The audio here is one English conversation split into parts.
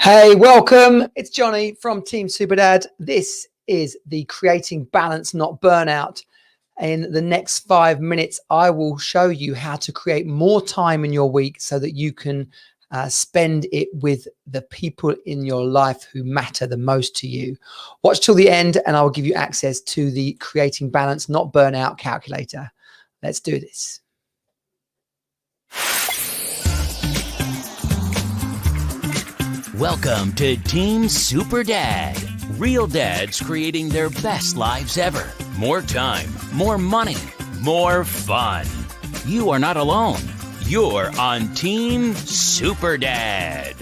Hey, welcome. It's Johnny from Team Superdad. This is the Creating Balance, Not Burnout. In the next 5 minutes, I will show you how to create more time in your week so that you can spend it with the people in your life who matter the most to you. Watch till the end and I will give you access to the Creating Balance, Not Burnout calculator. Let's do this. Welcome to Team Superdad. Real dads creating their best lives ever. More time, more money, more fun. You are not alone. You're on Team Superdad.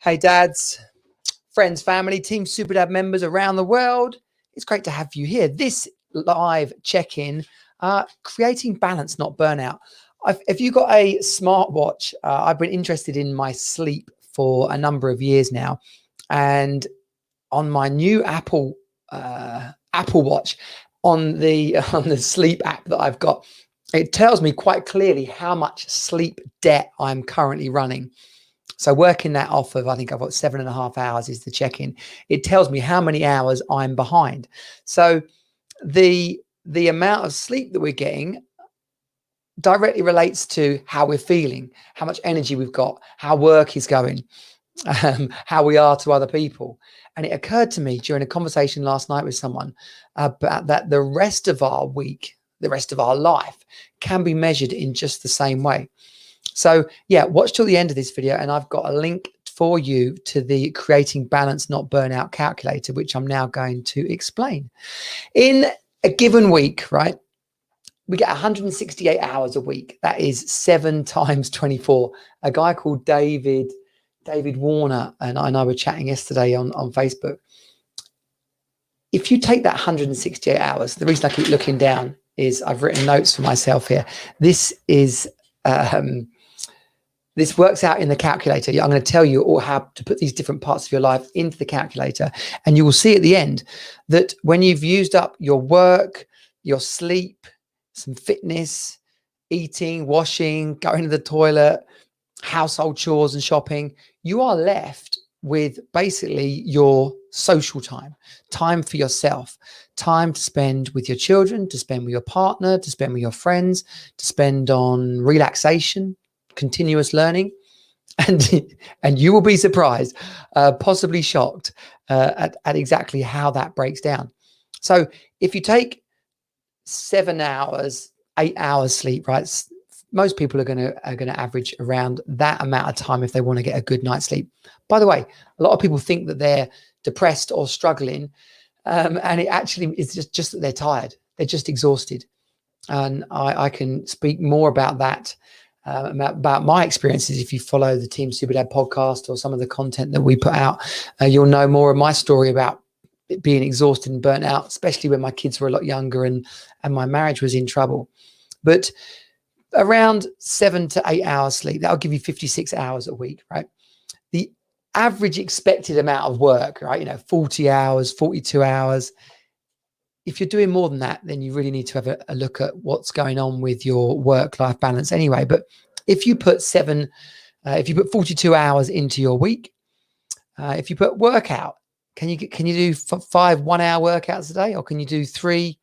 Hey dads, friends, family, Team Superdad members around the world. It's great to have you here. This live check-in, creating balance, not burnout. If you've got a smartwatch, I've been interested in my sleep for a number of years now. And on my new Apple Watch, on the sleep app that I've got, it tells me quite clearly how much sleep debt I'm currently running. So working that off of, I think I've got 7.5 hours is the check-in. It tells me how many hours I'm behind. So the amount of sleep that we're getting directly relates to how we're feeling, how much energy we've got, how work is going, how we are to other people. And it occurred to me during a conversation last night with someone about that the rest of our week, the rest of our life can be measured in just the same way. So yeah, watch till the end of this video and I've got a link for you to the Creating Balance, Not Burnout calculator, which I'm now going to explain. In a given week, right? We get 168 hours a week. That is 7 times 24. A guy called David Warner and I were chatting yesterday on Facebook. If you take that 168 hours, the reason I keep looking down is I've written notes for myself here. This is this works out in the calculator. I'm going to tell you all how to put these different parts of your life into the calculator, and you will see at the end that when you've used up your work, your sleep, some fitness, eating, washing, going to the toilet, household chores and shopping, you are left with basically your social time for yourself, time to spend with your children, to spend with your partner, to spend with your friends, to spend on relaxation, continuous learning. And you will be surprised, possibly shocked at exactly how that breaks down. So if you take 7 hours, 8 hours sleep, right? Most people are going to average around that amount of time if they want to get a good night's sleep. By the way, a lot of people think that they're depressed or struggling, and it actually is just that they're tired. They're just exhausted. And I can speak more about that, about my experiences. If you follow the Team Superdad podcast or some of the content that we put out, you'll know more of my story about being exhausted and burnt out, especially when my kids were a lot younger and my marriage was in trouble. But around 7 to 8 hours sleep, that'll give you 56 hours a week, right? The average expected amount of work, right? 40 hours, 42 hours. If you're doing more than that, then you really need to have a look at what's going on with your work-life balance anyway. But if you put 42 hours into your week, if you put workout, can you do 5 1-hour workouts a day, or can you do 3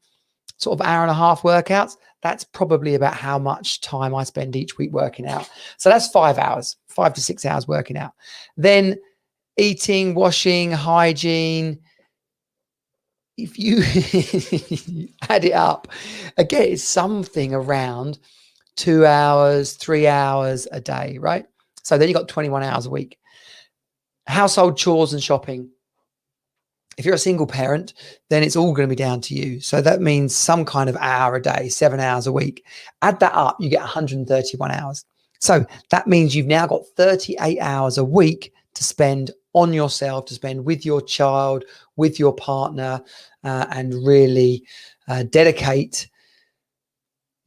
sort of hour-and-a-half workouts? That's probably about how much time I spend each week working out. So that's 5 hours, 5 to 6 hours working out. Then eating, washing, hygiene. If you add it up, again, it's something around 2 hours, 3 hours a day, right? So then you've got 21 hours a week. Household chores and shopping. If you're a single parent, then it's all going to be down to you. So that means some kind of hour a day, 7 hours a week. Add that up, you get 131 hours. So that means you've now got 38 hours a week to spend on yourself, to spend with your child, with your partner, and really dedicate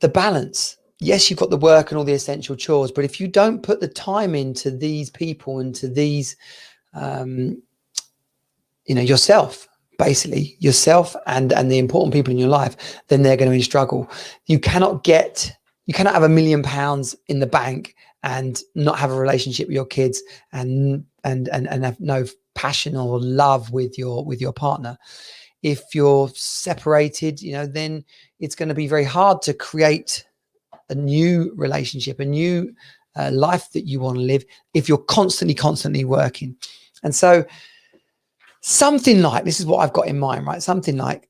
the balance. Yes, you've got the work and all the essential chores, but if you don't put the time into these people and to these, yourself, basically yourself and the important people in your life, then they're going to struggle. You cannot get You cannot have £1 million in the bank and not have a relationship with your kids and have no passion or love with your partner. If you're separated, then it's going to be very hard to create a new relationship, a new life that you want to live if you're constantly working. And so something like, this is what I've got in mind, right? Something like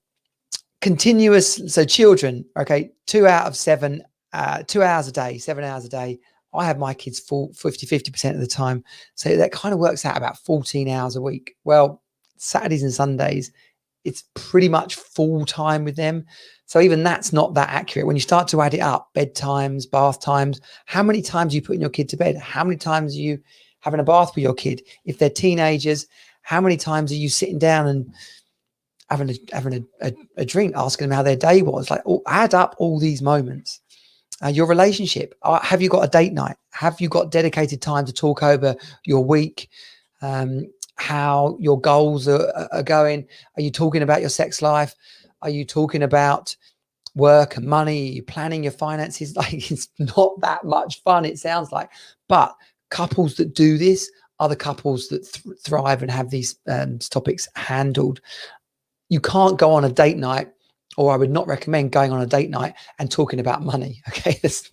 continuous. So children, okay, 2 out of 7, 2 hours a day, 7 hours a day. I have my kids full 50% of the time. So that kind of works out about 14 hours a week. Well, Saturdays and Sundays, it's pretty much full time with them. So even that's not that accurate. When you start to add it up, bedtimes, bath times, how many times are you putting your kid to bed? How many times are you having a bath with your kid? If they're teenagers, how many times are you sitting down and having a drink, asking them how their day was? Like, add up all these moments. Your relationship, have you got a date night? Have you got dedicated time to talk over your week? How your goals are going? Are you talking about your sex life? Are you talking about work and money? Are you planning your finances? Like, it's not that much fun, it sounds like. But couples that do this are the couples that thrive and have these topics handled. You can't go on a date night, or I would not recommend going on a date night and talking about money. Okay, that's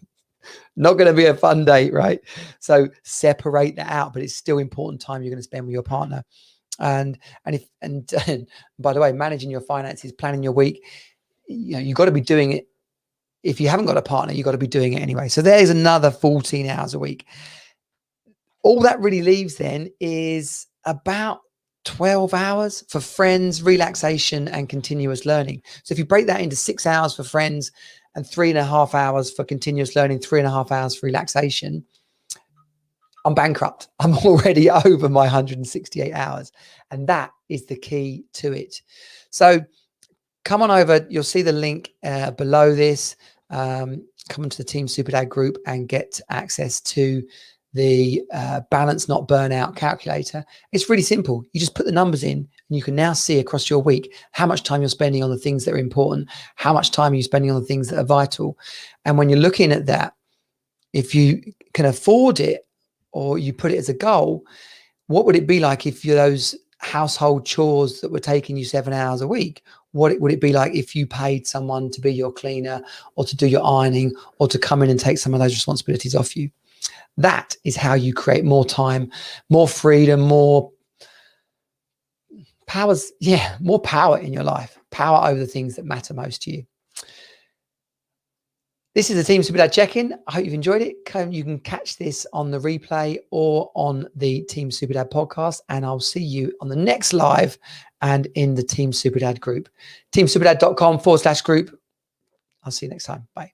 not going to be a fun date, right? So separate that out, but it's still important time you're going to spend with your partner. And by the way, managing your finances, planning your week, you've got to be doing it. If you haven't got a partner, you've got to be doing it anyway. So there's another 14 hours a week. All that really leaves then is about 12 hours for friends, relaxation, and continuous learning. So if you break that into 6 hours for friends and 3.5 hours for continuous learning, 3.5 hours for relaxation, I'm bankrupt. I'm already over my 168 hours. And that is the key to it. So come on over. You'll see the link below this. Come into the Team Superdad group and get access to the Balance Not Burnout calculator. It's really simple. You just put the numbers in and you can now see across your week how much time you're spending on the things that are important, how much time you're spending on the things that are vital. And when you're looking at that, if you can afford it or you put it as a goal, what would it be like if those household chores that were taking you 7 hours a week, would it be like if you paid someone to be your cleaner or to do your ironing or to come in and take some of those responsibilities off you? That is how you create more time, more freedom, more more power in your life, power over the things that matter most to you. This is the Team Superdad check-in. I hope you've enjoyed it. You can catch this on the replay or on the Team Superdad podcast, and I'll see you on the next live and in the Team Superdad group. teamsuperdad.com/group. I'll see you next time. Bye.